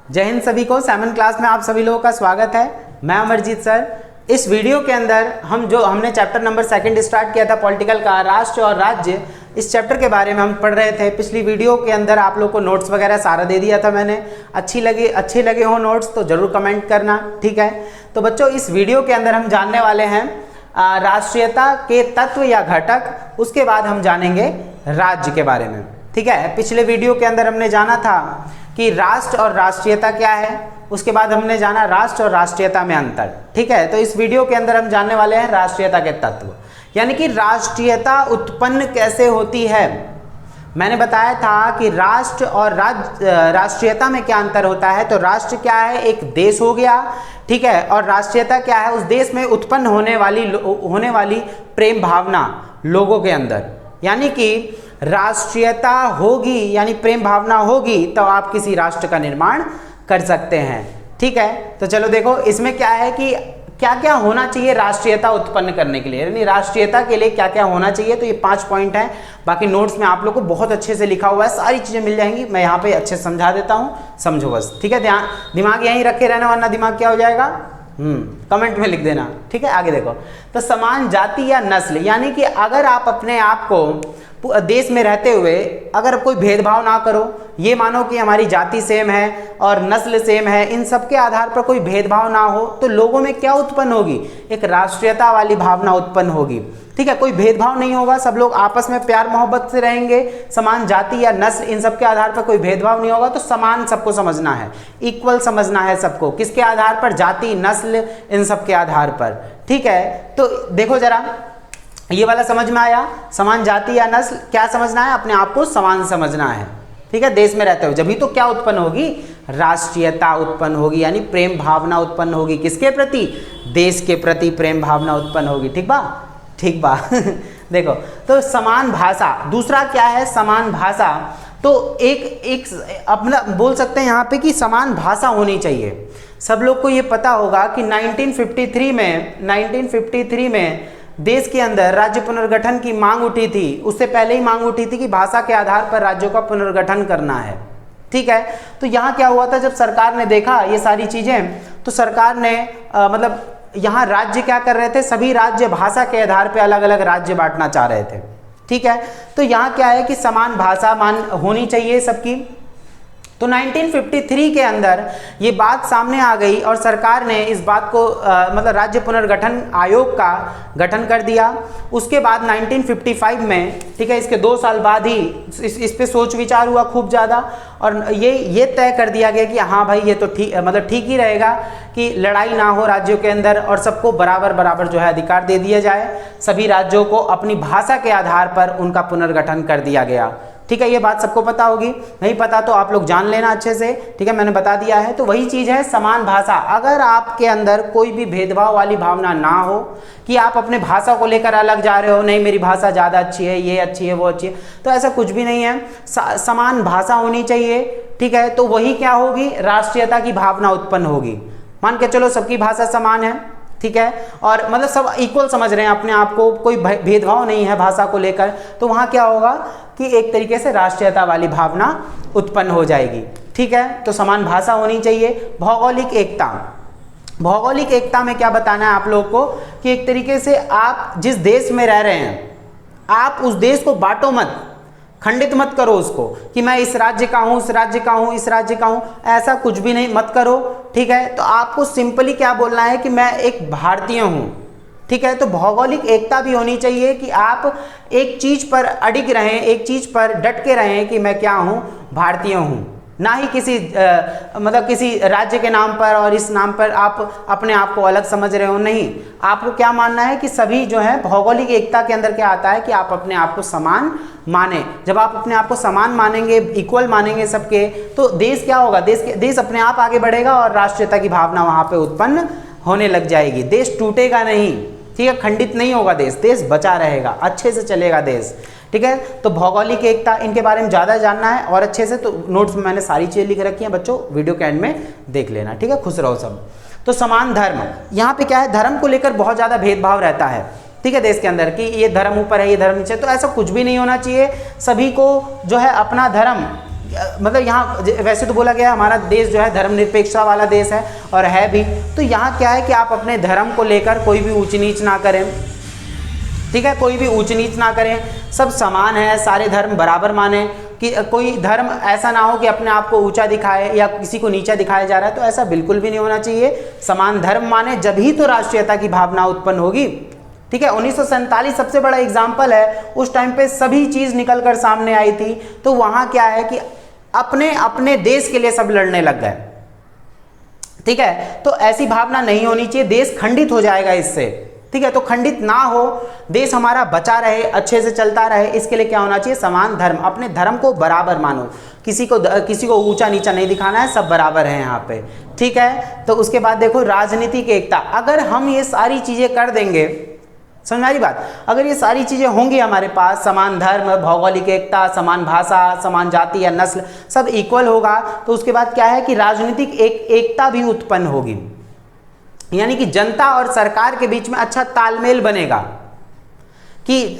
जय हिंद सभी को। 7th क्लास में आप सभी लोगों का स्वागत है। मैं अमरजीत सर। इस वीडियो के अंदर हमने चैप्टर नंबर 2 स्टार्ट किया था पॉलिटिकल का, राष्ट्र और राज्य। इस चैप्टर के बारे में हम पढ़ रहे थे। पिछली वीडियो के अंदर आप लोग को नोट्स वगैरह सारा दे दिया था मैंने। अच्छे लगे हो नोट्स तो जरूर कमेंट करना, ठीक है। तो बच्चों, इस वीडियो के अंदर हम जानने वाले हैं राष्ट्रीयता के तत्व या घटक। उसके बाद हम जानेंगे राज्य के बारे में, ठीक है। पिछले वीडियो के अंदर हमने जाना था कि राष्ट्र और राष्ट्रीयता क्या है, उसके बाद हमने जाना राष्ट्र और राष्ट्रीयता में अंतर, ठीक है। तो इस वीडियो के अंदर हम जानने वाले हैं राष्ट्रीयता के तत्व, यानी कि राष्ट्रीयता उत्पन्न कैसे होती है। मैंने बताया था कि राष्ट्र और राष्ट्रीयता में क्या अंतर होता है। तो राष्ट्र क्या है, एक देश हो गया, ठीक है। और राष्ट्रीयता क्या है, उस देश में उत्पन्न होने वाली प्रेम भावना लोगों के अंदर। यानी कि राष्ट्रीयता होगी यानी प्रेम भावना होगी तो आप किसी राष्ट्र का निर्माण कर सकते हैं, ठीक है। तो चलो देखो, इसमें क्या है कि क्या क्या होना चाहिए राष्ट्रीयता उत्पन्न करने के लिए, यानी राष्ट्रीयता के लिए क्या क्या होना चाहिए। तो ये 5 पॉइंट हैं। बाकी नोट्स में आप लोग को बहुत अच्छे से लिखा हुआ है, सारी चीजें मिल जाएंगी। मैं यहाँ पे अच्छे से समझा देता हूँ, समझो बस, ठीक है। दिमाग यहीं रखे रहना, वरना दिमाग क्या हो जाएगा, कमेंट में लिख देना, ठीक है। आगे देखो, तो समान जाति या नस्ल, यानी कि अगर आप अपने आप को देश में रहते हुए अगर कोई भेदभाव ना करो, ये मानो कि हमारी जाति सेम है और नस्ल सेम है, इन सब के आधार पर कोई भेदभाव ना हो, तो लोगों में क्या उत्पन्न होगी, एक राष्ट्रीयता वाली भावना उत्पन्न होगी, ठीक है। कोई भेदभाव नहीं होगा, सब लोग आपस में प्यार मोहब्बत से रहेंगे। समान जाति या नस्ल, इन सब के आधार पर कोई भेदभाव नहीं होगा। तो समान सबको समझना है, इक्वल समझना है सबको। किसके आधार पर, जाति नस्ल इन सब के आधार पर, ठीक है। तो देखो जरा, ये वाला समझ में आया, समान जाति या नस्ल। क्या समझना है, अपने आप को समान समझना है, ठीक है। देश में रहते हुए जब ही तो क्या उत्पन्न होगी, राष्ट्रीयता उत्पन्न होगी, यानी प्रेम भावना उत्पन्न होगी। किसके प्रति, देश के प्रति प्रेम भावना उत्पन्न होगी, ठीक बा, ठीक बा। देखो, तो समान भाषा, दूसरा क्या है, समान भाषा। तो एक अपना बोल सकते हैं यहाँ पे कि समान भाषा होनी चाहिए। सब लोग को ये पता होगा कि 1953 में देश के अंदर राज्य पुनर्गठन की मांग उठी थी। उससे पहले ही मांग उठी थी कि भाषा के आधार पर राज्यों का पुनर्गठन करना है, ठीक है। तो यहाँ क्या हुआ था, जब सरकार ने देखा ये सारी चीजें, तो सरकार ने मतलब यहाँ राज्य क्या कर रहे थे, सभी राज्य भाषा के आधार पर अलग अलग राज्य बांटना चाह रहे थे, ठीक है। तो यहाँ क्या है कि समान भाषा होनी चाहिए सबकी। तो 1953 के अंदर ये बात सामने आ गई और सरकार ने इस बात को मतलब राज्य पुनर्गठन आयोग का गठन कर दिया। उसके बाद 1955 में, ठीक है, इसके 2 साल बाद ही इस पे सोच विचार हुआ खूब ज़्यादा, और ये तय कर दिया गया कि हाँ भाई, ये तो ठीक ही रहेगा कि लड़ाई ना हो राज्यों के अंदर और सबको बराबर जो है अधिकार दे दिया जाए। सभी राज्यों को अपनी भाषा के आधार पर उनका पुनर्गठन कर दिया गया, ठीक है। ये बात सबको पता होगी, नहीं पता तो आप लोग जान लेना अच्छे से, ठीक है, मैंने बता दिया है। तो वही चीज़ है समान भाषा। अगर आपके अंदर कोई भी भेदभाव वाली भावना ना हो कि आप अपने भाषा को लेकर अलग जा रहे हो, नहीं मेरी भाषा ज़्यादा अच्छी है, ये अच्छी है, वो अच्छी है, तो ऐसा कुछ भी नहीं है। समान भाषा होनी चाहिए, ठीक है। तो वही क्या होगी, राष्ट्रीयता की भावना उत्पन्न होगी। मान के चलो सबकी भाषा समान है, ठीक है, और मतलब सब इक्वल समझ रहे हैं अपने आप को, कोई भेदभाव नहीं है भाषा को लेकर, तो वहाँ क्या होगा कि एक तरीके से राष्ट्रीयता वाली भावना उत्पन्न हो जाएगी, ठीक है। तो समान भाषा होनी चाहिए। भौगोलिक एकता, भौगोलिक एकता में क्या बताना है आप लोग को कि एक तरीके से आप जिस देश में रह रहे हैं, आप उस देश को बांटो मत, खंडित मत करो उसको कि मैं इस राज्य का हूँ, इस राज्य का हूँ, इस राज्य का हूँ, ऐसा कुछ भी नहीं, मत करो, ठीक है। तो आपको सिंपली क्या बोलना है कि मैं एक भारतीय हूँ, ठीक है। तो भौगोलिक एकता भी होनी चाहिए कि आप एक चीज पर अडिग रहें, एक चीज पर डट के रहें कि मैं क्या हूँ, भारतीय हूँ, ना ही किसी मतलब किसी राज्य के नाम पर और इस नाम पर आप अपने आप को अलग समझ रहे हो। नहीं, आपको क्या मानना है कि सभी जो है भौगोलिक एकता के अंदर क्या आता है कि आप अपने आप को समान माने। जब आप अपने आप को समान मानेंगे, इक्वल मानेंगे सबके, तो देश क्या होगा, देश अपने आप आगे बढ़ेगा और राष्ट्रीयता की भावना वहाँ पे उत्पन्न होने लग जाएगी। देश टूटेगा नहीं, ठीक है, खंडित नहीं होगा देश बचा रहेगा, अच्छे से चलेगा देश, ठीक है। तो भौगोलिक एकता, इनके बारे में ज़्यादा जानना है और अच्छे से, तो नोट्स में मैंने सारी चीज़ें लिख रखी हैं बच्चों, वीडियो के एंड में देख लेना, ठीक है। खुश रहो सब। तो समान धर्म, यहाँ पे क्या है, धर्म को लेकर बहुत ज़्यादा भेदभाव रहता है, ठीक है, देश के अंदर कि ये धर्म ऊपर है, ये धर्म नीचे, तो ऐसा कुछ भी नहीं होना चाहिए। सभी को जो है अपना धर्म मतलब यहाँ वैसे तो बोला गया हमारा देश जो है धर्मनिरपेक्षता वाला देश है और है भी, तो यहाँ क्या है कि आप अपने धर्म को लेकर कोई भी ऊंच नीच ना करें, ठीक है, कोई भी ऊंच नीच ना करें, सब समान है, सारे धर्म बराबर माने, कि कोई धर्म ऐसा ना हो कि अपने आप को ऊंचा दिखाए या किसी को नीचा दिखाया जा रहा है, तो ऐसा बिल्कुल भी नहीं होना चाहिए। समान धर्म माने, जब ही तो राष्ट्रीयता की भावना उत्पन्न होगी, ठीक है। 1947 सबसे बड़ा एग्जाम्पल है, उस टाइम पे सभी चीज निकल कर सामने आई थी, तो वहां क्या है कि अपने अपने देश के लिए सब लड़ने लग गए, ठीक है। तो ऐसी भावना नहीं होनी चाहिए, देश खंडित हो जाएगा इससे, ठीक है। तो खंडित ना हो, देश हमारा बचा रहे, अच्छे से चलता रहे, इसके लिए क्या होना चाहिए, समान धर्म, अपने धर्म को बराबर मानो, किसी को ऊंचा नीचा नहीं दिखाना है, सब बराबर है यहाँ पे, ठीक है। तो उसके बाद देखो राजनीतिक एकता, अगर हम ये सारी चीजें कर देंगे, समझ आ रही बात, अगर ये सारी चीजें होंगी हमारे पास, समान धर्म, भौगोलिक एकता, समान भाषा, समान जाति या नस्ल, सब इक्वल होगा, तो उसके बाद क्या है कि राजनीतिक एकता भी उत्पन्न होगी, यानी कि जनता और सरकार के बीच में अच्छा तालमेल बनेगा, कि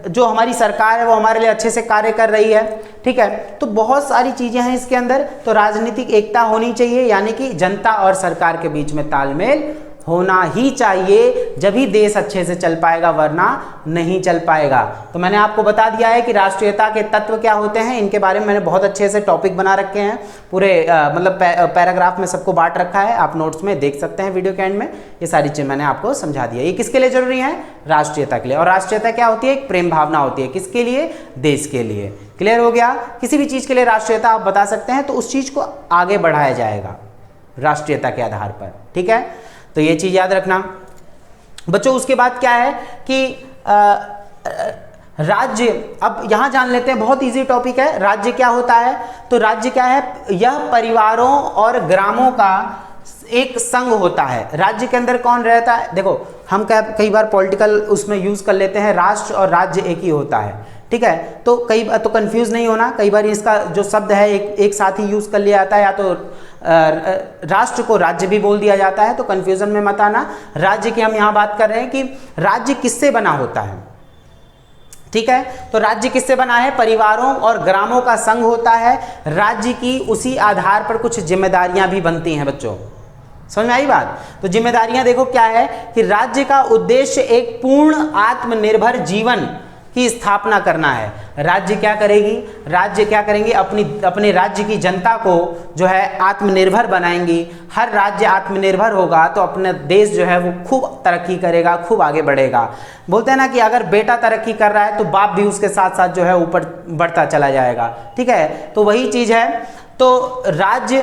जो हमारी सरकार है वो हमारे लिए अच्छे से कार्य कर रही है, ठीक है। तो बहुत सारी चीजें हैं इसके अंदर, तो राजनीतिक एकता होनी चाहिए, यानी कि जनता और सरकार के बीच में तालमेल होना ही चाहिए, जब ही देश अच्छे से चल पाएगा, वरना नहीं चल पाएगा। तो मैंने आपको बता दिया है कि राष्ट्रीयता के तत्व क्या होते हैं, इनके बारे में मैंने बहुत अच्छे से टॉपिक बना रखे हैं, पूरे मतलब पैराग्राफ में सबको बांट रखा है, आप नोट्स में देख सकते हैं, वीडियो के एंड में ये सारी चीज़ मैंने आपको समझा दिया। ये किसके लिए जरूरी है, राष्ट्रीयता के लिए। और राष्ट्रीयता क्या होती है, एक प्रेम भावना होती है, किसके लिए, देश के लिए। क्लियर हो गया, किसी भी चीज़ के लिए राष्ट्रीयता आप बता सकते हैं, तो उस चीज़ को आगे बढ़ाया जाएगा राष्ट्रीयता के आधार पर, ठीक है। तो ये चीज याद रखना बच्चों। उसके बाद क्या है कि राज्य, अब यहां जान लेते हैं, बहुत इजी टॉपिक है, राज्य क्या होता है। तो राज्य क्या है, यह परिवारों और ग्रामों का एक संघ होता है। राज्य के अंदर कौन रहता है, देखो हम कई बार पॉलिटिकल उसमें यूज कर लेते हैं, राष्ट्र और राज्य एक ही होता है, ठीक है। तो कंफ्यूज नहीं होना, कई बार इसका जो शब्द है एक साथ ही यूज कर लिया जाता है, या तो राष्ट्र को राज्य भी बोल दिया जाता है, तो कंफ्यूजन में मत आना। राज्य की हम यहाँ बात कर रहे हैं कि राज्य किससे बना होता है, ठीक है। तो राज्य किससे बना है, परिवारों और ग्रामों का संघ होता है। राज्य की उसी आधार पर कुछ जिम्मेदारियां भी बनती हैं बच्चों, समझ में आई बात। तो जिम्मेदारियां देखो क्या है कि राज्य का उद्देश्य एक पूर्ण आत्मनिर्भर जीवन की स्थापना करना है। राज्य क्या करेगी, राज्य क्या करेंगे, अपने राज्य की जनता को जो है आत्मनिर्भर बनाएंगी। हर राज्य आत्मनिर्भर होगा तो अपना देश जो है वो खूब तरक्की करेगा, खूब आगे बढ़ेगा। बोलते हैं ना कि अगर बेटा तरक्की कर रहा है तो बाप भी उसके साथ साथ जो है ऊपर बढ़ता चला जाएगा, ठीक है। तो वही चीज है। तो राज्य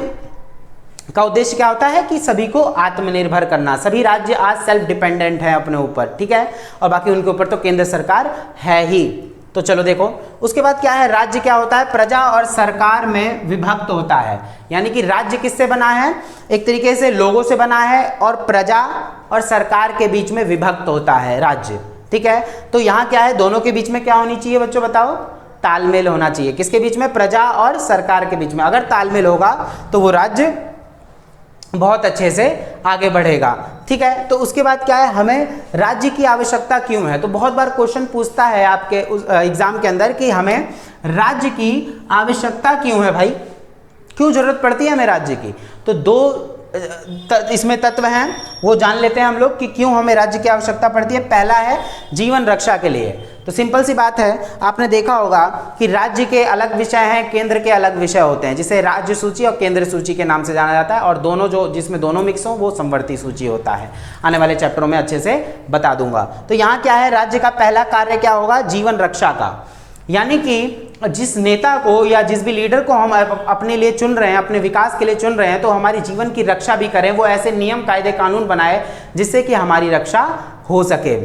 का उद्देश्य क्या होता है कि सभी को आत्मनिर्भर करना। सभी राज्य आज सेल्फ डिपेंडेंट है अपने ऊपर, ठीक है, और बाकी उनके ऊपर तो केंद्र सरकार है ही। तो चलो देखो उसके बाद क्या है, राज्य क्या होता है, प्रजा और सरकार में विभक्त होता है। यानी कि राज्य किससे बना है, एक तरीके से लोगों से बना है, और प्रजा और सरकार के बीच में विभक्त होता है राज्य, ठीक है। तो यहाँ क्या है, दोनों के बीच में क्या होनी चाहिए बच्चों, बताओ, तालमेल होना चाहिए। किसके बीच में, प्रजा और सरकार के बीच में। अगर तालमेल होगा तो वो राज्य बहुत अच्छे से आगे बढ़ेगा, ठीक है। तो उसके बाद क्या है, हमें राज्य की आवश्यकता क्यों है। तो बहुत बार क्वेश्चन पूछता है आपके एग्जाम के अंदर कि हमें राज्य की आवश्यकता क्यों है भाई, क्यों जरूरत पड़ती है हमें राज्य की। तो दो इसमें तत्व हैं, वो जान लेते हैं हम लोग कि क्यों हमें राज्य की आवश्यकता पड़ती है। पहला है जीवन रक्षा के लिए। तो सिंपल सी बात है, आपने देखा होगा कि राज्य के अलग विषय हैं, केंद्र के अलग विषय होते हैं, जिसे राज्य सूची और केंद्र सूची के नाम से जाना जाता है। और दोनों जिसमें दोनों मिक्स हो वो समवर्ती सूची होता है। आने वाले चैप्टरों में अच्छे से बता दूंगा। तो यहाँ क्या है, राज्य का पहला कार्य क्या होगा, जीवन रक्षा का। यानी कि जिस नेता को या जिस भी लीडर को हम अपने लिए चुन रहे हैं, अपने विकास के लिए चुन रहे हैं, तो हमारी जीवन की रक्षा भी करें। वो ऐसे नियम कायदे कानून बनाए जिससे कि हमारी रक्षा हो सके।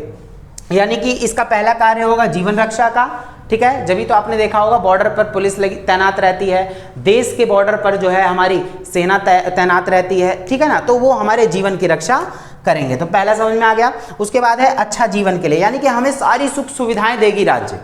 यानी कि इसका पहला कार्य होगा जीवन रक्षा का, ठीक है। जब भी तो आपने देखा होगा बॉर्डर पर पुलिस तैनात रहती है, देश के बॉर्डर पर जो है हमारी सेना तैनात रहती है, ठीक है ना। तो वो हमारे जीवन की रक्षा करेंगे। तो पहला समझ में आ गया। उसके बाद है अच्छा जीवन के लिए, यानी कि हमें सारी सुख सुविधाएं देगी राज्य।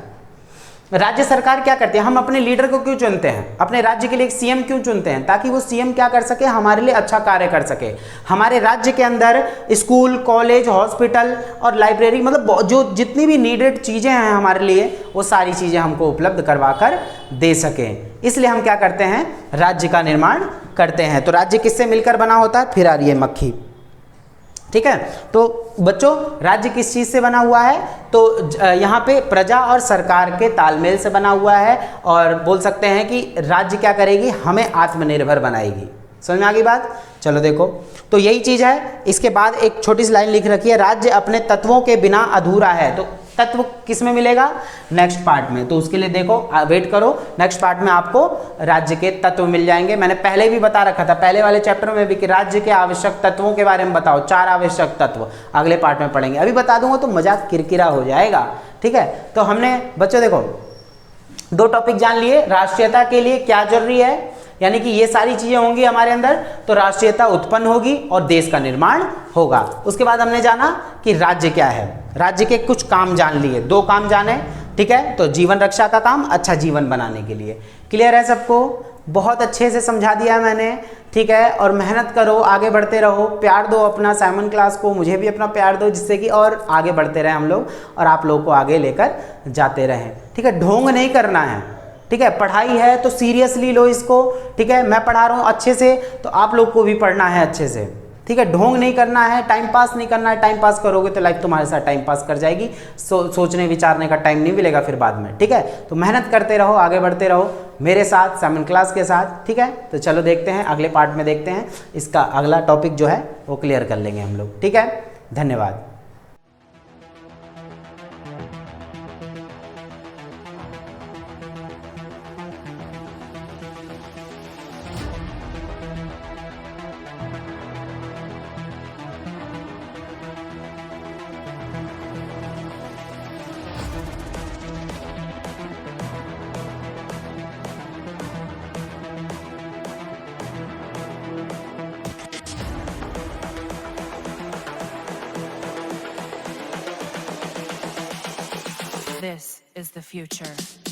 राज्य सरकार क्या करती है, हम अपने लीडर को क्यों चुनते हैं, अपने राज्य के लिए एक सीएम क्यों चुनते हैं, ताकि वो सीएम क्या कर सके, हमारे लिए अच्छा कार्य कर सके। हमारे राज्य के अंदर स्कूल, कॉलेज, हॉस्पिटल और लाइब्रेरी, मतलब जो जितनी भी नीडेड चीज़ें हैं हमारे लिए, वो सारी चीज़ें हमको उपलब्ध करवा कर दे सकें। इसलिए हम क्या करते हैं, राज्य का निर्माण करते हैं। तो राज्य किससे मिलकर बना होता है, फिर आ रही है मक्खी। ठीक है, तो बच्चों राज्य किस चीज़ से बना हुआ है, तो यहाँ पे प्रजा और सरकार के तालमेल से बना हुआ है, और बोल सकते हैं कि राज्य क्या करेगी, हमें आत्मनिर्भर बनाएगी। समझ में आ गई बात। चलो देखो, तो यही चीज़ है। इसके बाद एक छोटी सी लाइन लिख रखी है, राज्य अपने तत्वों के बिना अधूरा है। तो तत्व किस में मिलेगा, नेक्स्ट पार्ट में। तो उसके लिए देखो, वेट करो, नेक्स्ट पार्ट में आपको राज्य के तत्व मिल जाएंगे। मैंने पहले भी बता रखा था, पहले वाले चैप्टर में भी, कि राज्य के आवश्यक तत्वों के बारे में बताओ, 4 आवश्यक तत्व अगले पार्ट में पढ़ेंगे। अभी बता दूंगा तो मजाक किरकिरा हो जाएगा। ठीक है, तो हमने बच्चों देखो 2 टॉपिक जान लिए। राष्ट्रीयता के लिए क्या जरूरी है, यानी कि ये सारी चीजें होंगी हमारे अंदर, तो राष्ट्रीयता उत्पन्न होगी और देश का निर्माण होगा। उसके बाद हमने जाना कि राज्य क्या है, राज्य के कुछ काम जान लिए, 2 काम जाने। ठीक है, तो जीवन रक्षा का काम, अच्छा जीवन बनाने के लिए। क्लियर है सबको, बहुत अच्छे से समझा दिया मैंने। ठीक है, और मेहनत करो, आगे बढ़ते रहो, प्यार दो अपना साइमन क्लास को, मुझे भी अपना प्यार दो, जिससे कि और आगे बढ़ते रहें हम लोग, और आप लोगों को आगे लेकर जाते रहें। ठीक है, ढोंग नहीं करना है। ठीक है, पढ़ाई है तो सीरियसली लो इसको। ठीक है, मैं पढ़ा रहा हूँ अच्छे से, तो आप लोग को भी पढ़ना है अच्छे से। ठीक है, ढोंग नहीं करना है, टाइम पास नहीं करना है। टाइम पास करोगे तो लाइफ तुम्हारे साथ टाइम पास कर जाएगी, सोचने विचारने का टाइम नहीं मिलेगा फिर बाद में। ठीक है, तो मेहनत करते रहो, आगे बढ़ते रहो मेरे साथ, साइमन क्लास के साथ। ठीक है, तो चलो देखते हैं अगले पार्ट में, देखते हैं इसका अगला टॉपिक जो है वो क्लियर कर लेंगे हम लोग। ठीक है, धन्यवाद। This is the future.